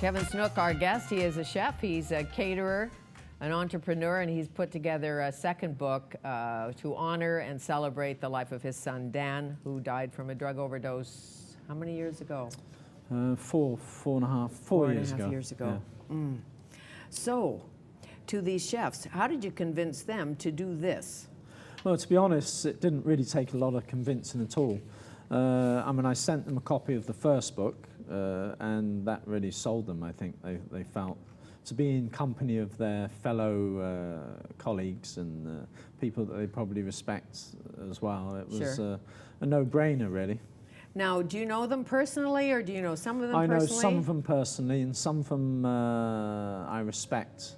Kevin Snook, our guest, he is a chef, he's a caterer, an entrepreneur, and he's put together a second book to honor and celebrate the life of his son, Dan, who died from a drug overdose, how many years ago? Four and a half years ago. Yeah. So, to these chefs, how did you convince them to do this? Well, to be honest, it didn't really take a lot of convincing at all. I sent them a copy of the first book, and that really sold them, I think. They felt to be in company of their fellow colleagues and people that they probably respect as well. It was a no-brainer, really. Now, do you know them personally, or do you know some of them personally? I know some of them personally, and some of them I respect,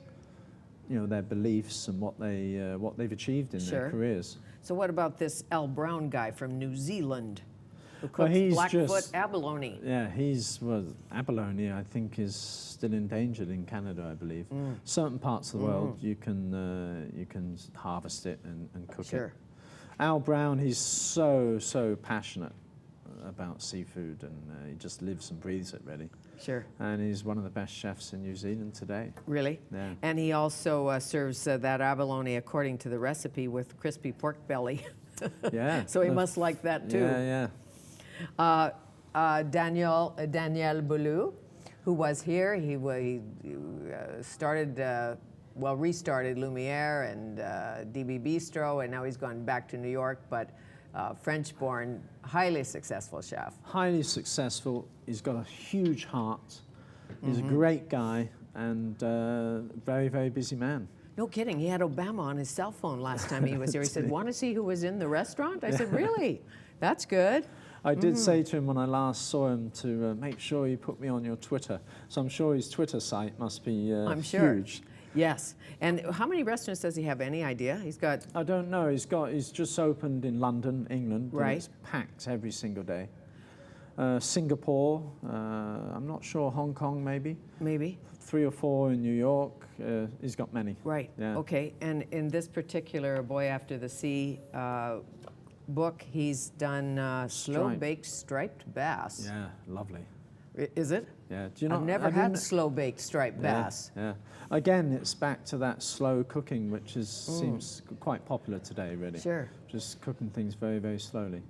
you know, their beliefs and what they've achieved in their careers. So what about this Al Brown guy from New Zealand who cooks Blackfoot abalone? Yeah, abalone, I think, is still endangered in Canada, I believe. Certain parts of the world you can harvest it and cook it. Al Brown, he's so passionate about seafood, and he just lives and breathes it, really. Sure. And he's one of the best chefs in New Zealand today. Really? Yeah. And he also serves that abalone according to the recipe with crispy pork belly. Yeah. So he must like that too. Yeah, yeah. Daniel Boulou, who was here, he restarted Lumiere and DB Bistro, and now he's gone back to New York, but French-born, highly successful chef. Highly successful. He's got a huge heart. He's a great guy and very, very busy man. No kidding. He had Obama on his cell phone last time he was here. He said, "Want to see who was in the restaurant?" I said, "Really? That's good." I did say to him when I last saw him to make sure you put me on your Twitter. So I'm sure his Twitter site must be huge. Yes. And how many restaurants does he have? Any idea? He's got... I don't know. He's just opened in London, England. Right. And it's packed every single day. Singapore, I'm not sure, Hong Kong maybe. Maybe. 3 or 4 in New York. He's got many. Right. Yeah. Okay. And in this particular Boy After the Sea book, he's done slow-baked striped bass. Yeah, lovely. Is it? Yeah. Do you know? I've never had slow-baked striped bass. Yeah. Again, it's back to that slow cooking, which seems quite popular today, really. Sure. Just cooking things very, very slowly.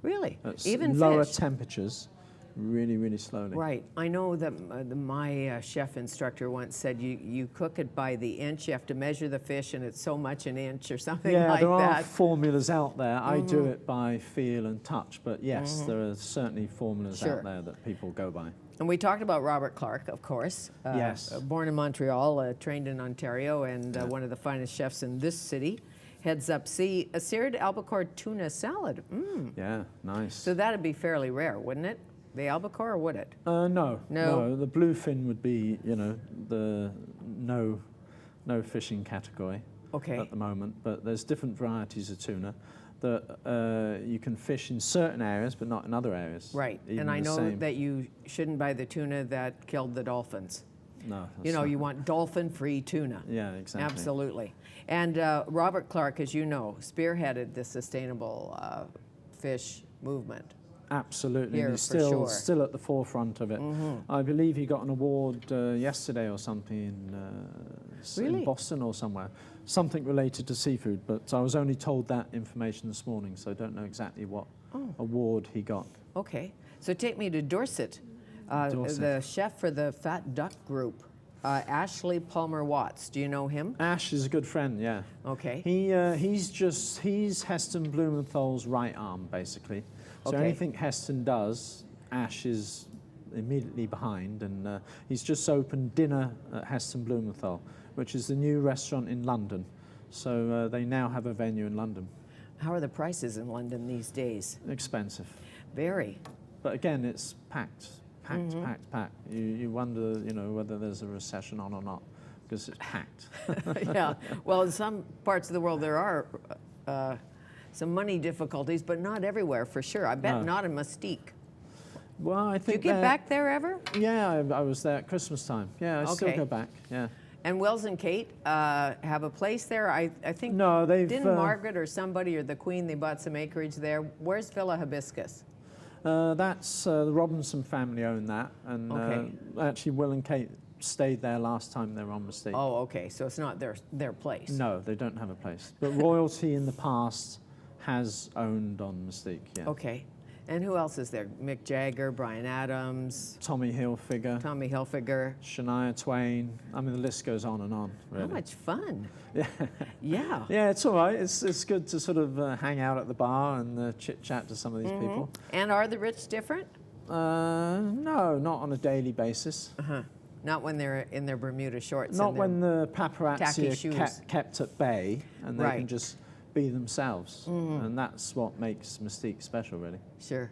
Really? At Even lower fish? temperatures, really, really slowly. Right. I know that my chef instructor once said you cook it by the inch. You have to measure the fish, and it's so much an inch or something like that. Yeah, there are formulas out there. I do it by feel and touch, but yes, there are certainly formulas out there that people go by. And we talked about Robert Clark, of course. Yes. Born in Montreal, trained in Ontario, and one of the finest chefs in this city. Heads up a seared albacore tuna salad. Yeah, nice. So that'd be fairly rare, wouldn't it? The albacore, or would it? No. The bluefin would be, you know, the no fishing category at the moment. But there's different varieties of tuna that you can fish in certain areas, but not in other areas. Right. And I know that you shouldn't buy the tuna that killed the dolphins. No. You know, you want dolphin-free tuna. Yeah, exactly. Absolutely. And Robert Clark, as you know, spearheaded the sustainable fish movement. Absolutely. Here, He's still at the forefront of it. I believe he got an award yesterday or something in Boston or somewhere. Something related to seafood, but I was only told that information this morning, so I don't know exactly what award he got. Okay. So take me to Dorset. The chef for the Fat Duck Group, Ashley Palmer Watts. Do you know him? Ash is a good friend, yeah. Okay. He's Heston Blumenthal's right arm, basically. So anything Heston does, Ash is immediately behind, and he's just opened dinner at Heston Blumenthal, which is the new restaurant in London. So they now have a venue in London. How are the prices in London these days? Expensive. Very. But again, it's packed. You wonder, you know, whether there's a recession on or not, because it's packed. Yeah. Well, in some parts of the world there are some money difficulties, but not everywhere for sure. I bet not in Mustique. Well, I think. Did you get back there ever? Yeah, I was there at Christmas time. Yeah, I still go back. Yeah. And Wells and Kate have a place there. I think. No, they've. Didn't Margaret or somebody or the Queen, they bought some acreage there. Where's Villa Hibiscus? That's the Robinson family own that, and Okay. actually Will and Kate stayed there last time they were on Mystique. Oh, okay. So it's not their place. No, they don't have a place. But royalty in the past has owned on Mystique, yeah. Okay. And who else is there? Mick Jagger, Bryan Adams, Tommy Hilfiger, Tommy Hilfiger. Shania Twain. I mean, the list goes on and on, really. How much fun. Yeah. Yeah. Yeah, it's all right. It's good to sort of hang out at the bar and chit-chat to some of these people. And are the rich different? No, not on a daily basis. Uh-huh. Not when they're in their Bermuda shorts. Not and their when the tacky paparazzi are shoes. kept at bay and they Right. can just be themselves. And that's what makes Mystique special, really. Sure.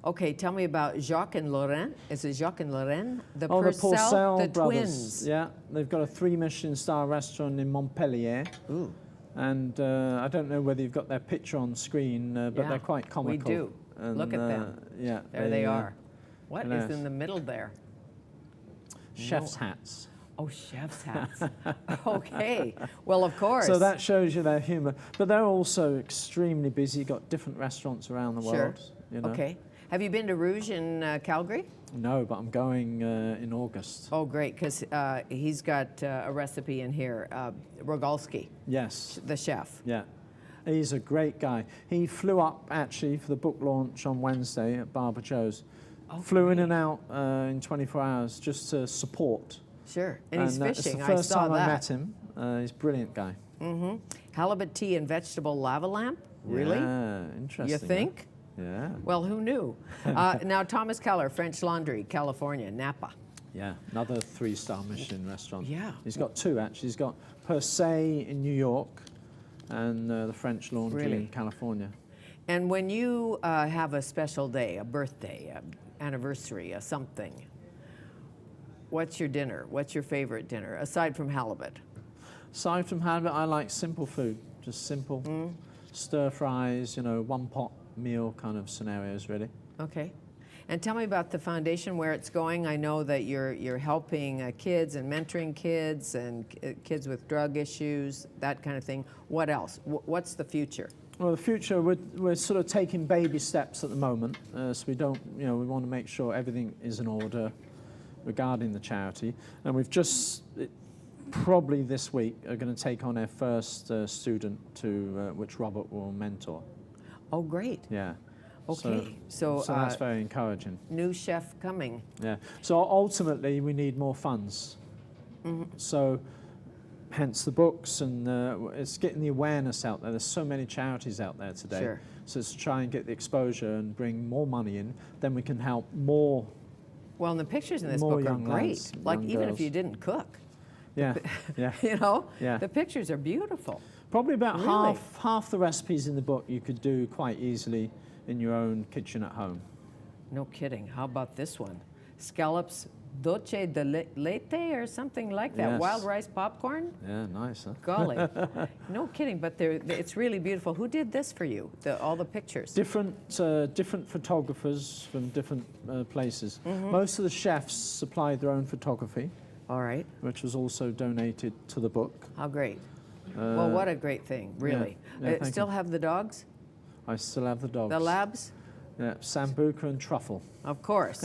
Okay, tell me about Jacques and Lorraine. Is it Jacques and Lorraine? The Oh, the Purcell the brothers. twins. Yeah, they've got a 3 Michelin star restaurant in Montpellier. Ooh. And I don't know whether you've got their picture on screen, but Yeah, they're quite comical. we do. And, Look at them. Yeah, There they are. What is yes. in the middle there? Chef's hats. Oh, chef's hats. Okay. Well, of course. So that shows you their humour. But they're also extremely busy, got different restaurants around the Sure. world. You know? Okay. Have you been to Rouge in Calgary? No, but I'm going in August. Oh, great, because he's got a recipe in here. Rogalski, Yes, the chef. yeah. He's a great guy. He flew up, actually, for the book launch on Wednesday at Barber Joe's. Oh, Flew in great. and out in 24 hours just to support. Sure. And he's It's fishing. the I first saw time that. I met him. He's a brilliant guy. Mm-hmm. Halibut tea and vegetable lava lamp? Really? Yeah, interesting. You huh? think? Yeah. Well, who knew? Now, Thomas Keller, French Laundry, California, Napa. Yeah, another 3-star Michelin restaurant. Yeah. He's got 2, actually. He's got Per Se in New York and the French Laundry Really? in California. And when you have a special day, a birthday, an anniversary, a something, what's your dinner? What's your favorite dinner, aside from halibut? Aside from halibut, I like simple food. Just simple stir fries, you know, one pot meal kind of scenarios, really. Okay. And tell me about the foundation, where it's going. I know that you're helping kids and mentoring kids and kids with drug issues, that kind of thing. What else? What's the future? Well, the future, we're sort of taking baby steps at the moment, so we don't, you know, we want to make sure everything is in order regarding the charity. And we've just, probably this week, are going to take on our first student to which Robert will mentor. Oh, great. Yeah. Okay. So that's very encouraging. new chef coming. Yeah. So ultimately, we need more funds. So hence the books, and it's getting the awareness out there. There's so many charities out there today. Sure. So it's to try and get the exposure and bring more money in. Then we can help more. Well, and the pictures in this More book are young great. lads, Like, young even if girls. you didn't cook, Yeah. Yeah. you know, Yeah. the pictures are beautiful. Probably about Really? half the recipes in the book you could do quite easily in your own kitchen at home. No kidding. How about this one? Scallops dulce de leite or something like that. Yes. Wild rice popcorn? Yeah, nice, huh? Golly. No kidding, but it's really beautiful. Who did this for you, all the pictures? Different photographers from different places. Most of the chefs supplied their own photography, All right. which was also donated to the book. How great. Well, what a great thing, really. Yeah, thank Still you. have the dogs? I still have the dogs. The labs? Yeah, Sambuca and Truffle. Of course.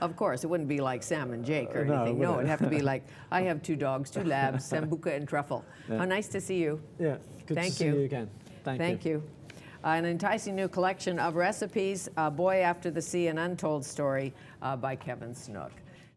Of course. It wouldn't be like Sam and Jake or No, it anything. No, wouldn't. it'd have to be like, I have 2 dogs, 2 labs, Sambuca and Truffle. Yeah. How nice to see you. Yeah, good Thank to see you. you again. Thank you. An enticing new collection of recipes, A Boy After the Sea, An Untold Story by Kevin Snook.